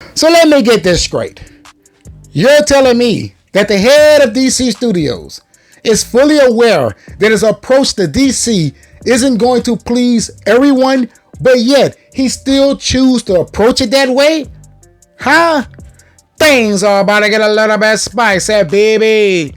So let me get this straight. You're telling me that the head of DC Studios is fully aware that his approach to DC isn't going to please everyone, but yet he still chooses to approach it that way? Huh? Things are about to get a little bit spicy, baby.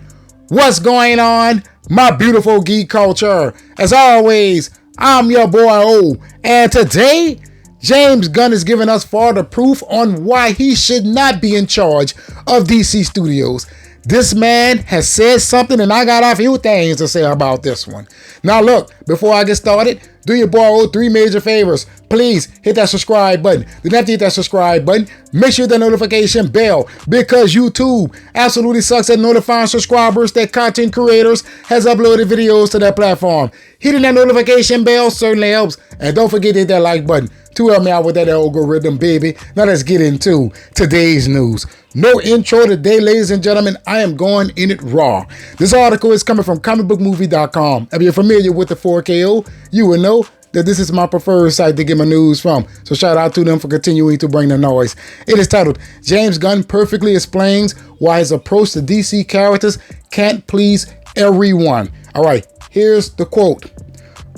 What's going on, my beautiful geek culture? As always, I'm your boy O, and today, James Gunn is giving us further proof on why he should not be in charge of DC Studios. This man has said something, and I got a few things to say about this one. Now look, before I get started, do your boy O three major favors. Please hit that subscribe button. Then after you hit that subscribe button, make sure the notification bell, because YouTube absolutely sucks at notifying subscribers that content creators has uploaded videos to that platform. Hitting that notification bell certainly helps, and don't forget to hit that like button to help me out with that algorithm, baby. Now let's get into today's news. No intro today, ladies and gentlemen. I am going in it raw. This article is coming from comicbookmovie.com. If you're familiar with the 4KO, you will know that this is my preferred site to get my news from. So shout out to them for continuing to bring the noise. It is titled, James Gunn perfectly explains why his approach to DC characters can't please everyone. All right, here's the quote.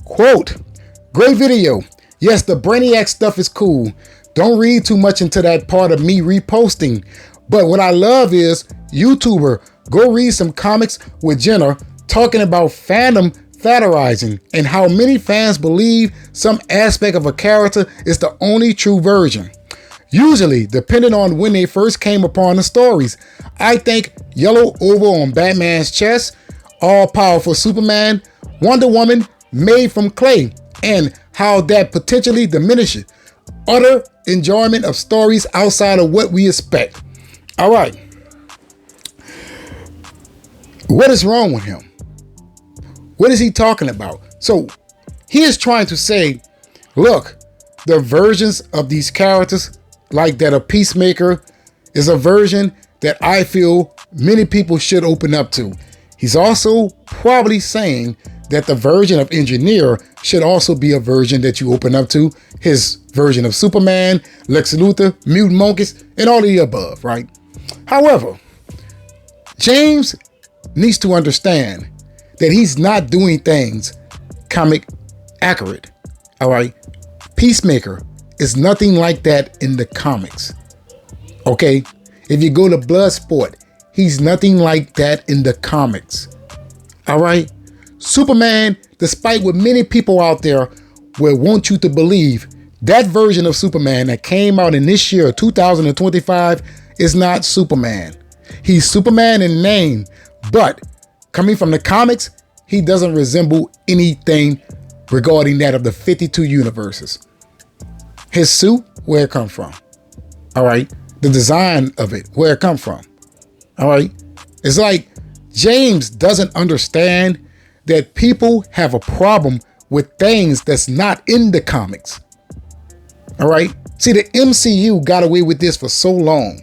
Quote, great video. Yes, the Brainiac stuff is cool. Don't read too much into that part of me reposting. But what I love is, YouTuber, go read some comics with Jenner talking about fandom theorizing and how many fans believe some aspect of a character is the only true version. Usually, depending on when they first came upon the stories. I think yellow oval on Batman's chest, all-powerful Superman, Wonder Woman made from clay, and how that potentially diminishes utter enjoyment of stories outside of what we expect. All right. What is wrong with him? What is he talking about? So he is trying to say, look, the versions of these characters, like that of Peacemaker, is a version that I feel many people should open up to. He's also probably saying that the version of Engineer should also be a version that you open up to. His version of Superman, Lex Luthor, Mutant Monkeys, and all of the above, right? However, James needs to understand that he's not doing things comic accurate, all right? Peacemaker is nothing like that in the comics, okay? If you go to Bloodsport, he's nothing like that in the comics, all right? Superman, despite what many people out there will want you to believe, that version of Superman that came out in this year, 2025, is not Superman. He's Superman in name, but coming from the comics, he doesn't resemble anything regarding that of the 52 universes. His suit, where it come from? All right. The design of it, where it come from? All right. It's like James doesn't understand that people have a problem with things that's not in the comics. All right. See, the MCU got away with this for so long.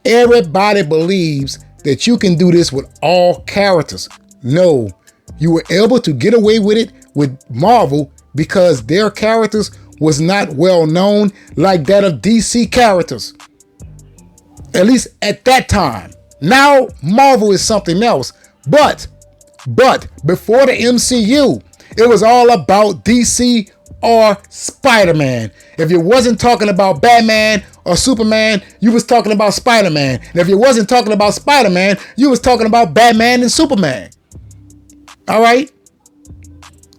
Everybody believes that you can do this with all characters. No, you were able to get away with it with Marvel because their characters was not well known like that of DC characters. At least at that time. Now Marvel is something else. But before the MCU, it was all about DC or Spider-Man. If you wasn't talking about Batman or Superman, you was talking about Spider-Man. And if you wasn't talking about Spider-Man, you was talking about Batman and Superman. All right?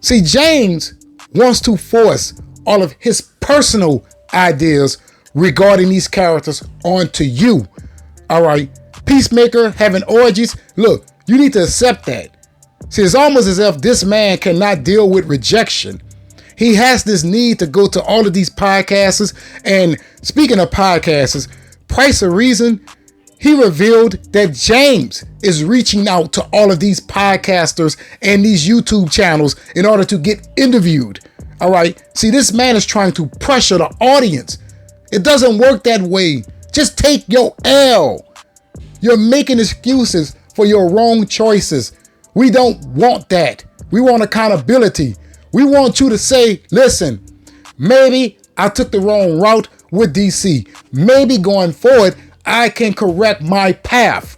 See, James wants to force all of his personal ideas regarding these characters onto you. All right? Peacemaker having orgies. Look, you need to accept that. See, it's almost as if this man cannot deal with rejection. He has this need to go to all of these podcasters. And speaking of podcasters, Price of Reason, he revealed that James is reaching out to all of these podcasters and these YouTube channels in order to get interviewed. All right. See, this man is trying to pressure the audience. It doesn't work that way. Just take your L. You're making excuses for your wrong choices. We don't want that. We want accountability. We want you to say, listen, maybe I took the wrong route, with DC. Maybe going forward, I can correct my path.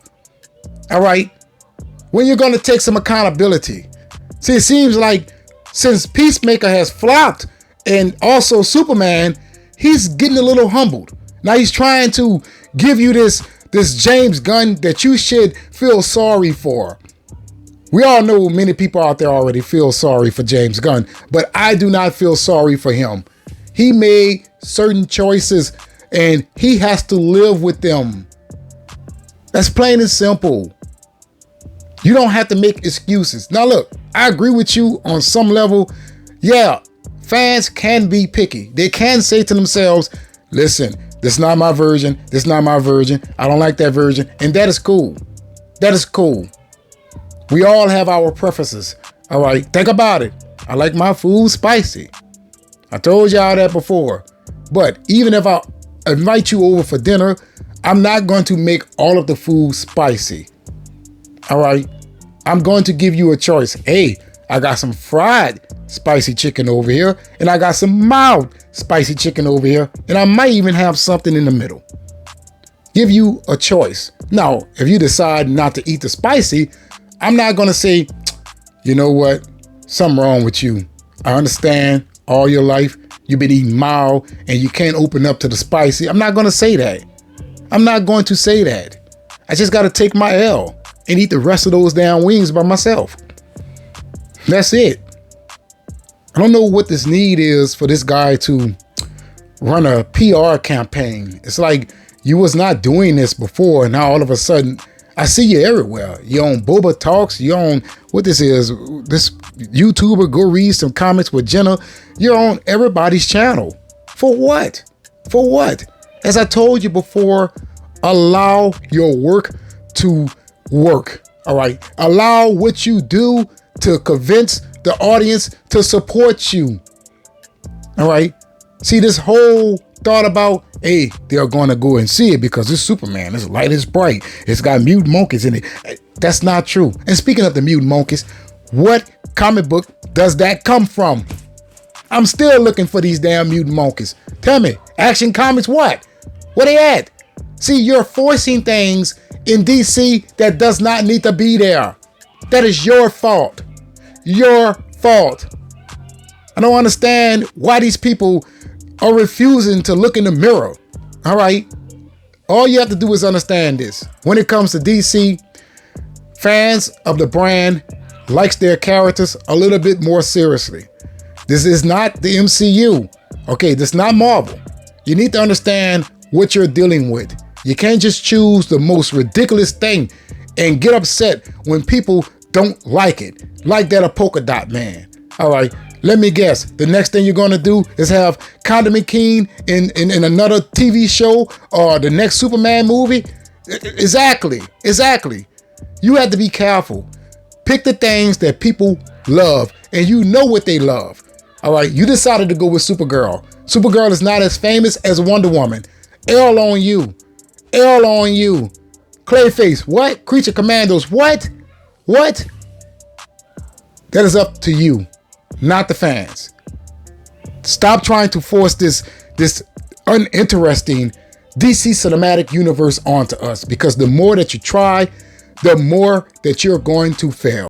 All right? When you're going to take some accountability. See, it seems like since Peacemaker has flopped and also Superman, he's getting a little humbled. Now he's trying to give you this James Gunn that you should feel sorry for. We all know many people out there already feel sorry for James Gunn, but I do not feel sorry for him. He made certain choices and he has to live with them. That's plain and simple. You don't have to make excuses. Now look, I agree with you on some level. Yeah, fans can be picky. They can say to themselves, listen, this is not my version. This is not my version. I don't like that version. And that is cool. That is cool. We all have our preferences. All right, think about it. I like my food spicy. I told y'all that before. But even if I invite you over for dinner, I'm not going to make all of the food spicy. All right, I'm going to give you a choice. Hey, I got some fried spicy chicken over here, and I got some mild spicy chicken over here, and I might even have something in the middle. Give you a choice. Now, if you decide not to eat the spicy, I'm not going to say, you know what, something wrong with you. I understand all your life you've been eating mild and you can't open up to the spicy. I'm not going to say that. I'm not going to say that. I just got to take my L and eat the rest of those damn wings by myself. That's it. I don't know what this need is for this guy to run a PR campaign. It's like you was not doing this before, and now all of a sudden I see you everywhere. You're on Boba Talks. You're on what this is. This YouTuber, go read some comments with Jenna. You're on everybody's channel. For what? For what? As I told you before, allow your work to work. All right. Allow what you do to convince the audience to support you. All right. See, this whole thought about, hey, they're going to go and see it because it's Superman. It's light, it's bright. It's got mutant monkeys in it. That's not true. And speaking of the mutant monkeys, what comic book does that come from? I'm still looking for these damn mutant monkeys. Tell me, Action Comics, what? Where they at? See, you're forcing things in DC that does not need to be there. That is your fault. Your fault. I don't understand why these people are refusing to look in the mirror. All right. All you have to do is understand this. When it comes to DC, fans of the brand likes their characters a little bit more seriously. This is not the MCU. Okay, this is not Marvel. You need to understand what you're dealing with. You can't just choose the most ridiculous thing and get upset when people don't like it. Like that a polka dot man. All right. Let me guess. The next thing you're going to do is have Condiment King in another TV show or the next Superman movie. Exactly. Exactly. You have to be careful. Pick the things that people love and you know what they love. All right. You decided to go with Supergirl. Supergirl is not as famous as Wonder Woman. L on you. L on you. Clayface. What? Creature Commandos. What? What? That is up to you. Not the fans. Stop trying to force this uninteresting DC cinematic universe onto us, because the more that you try, the more that you're going to fail.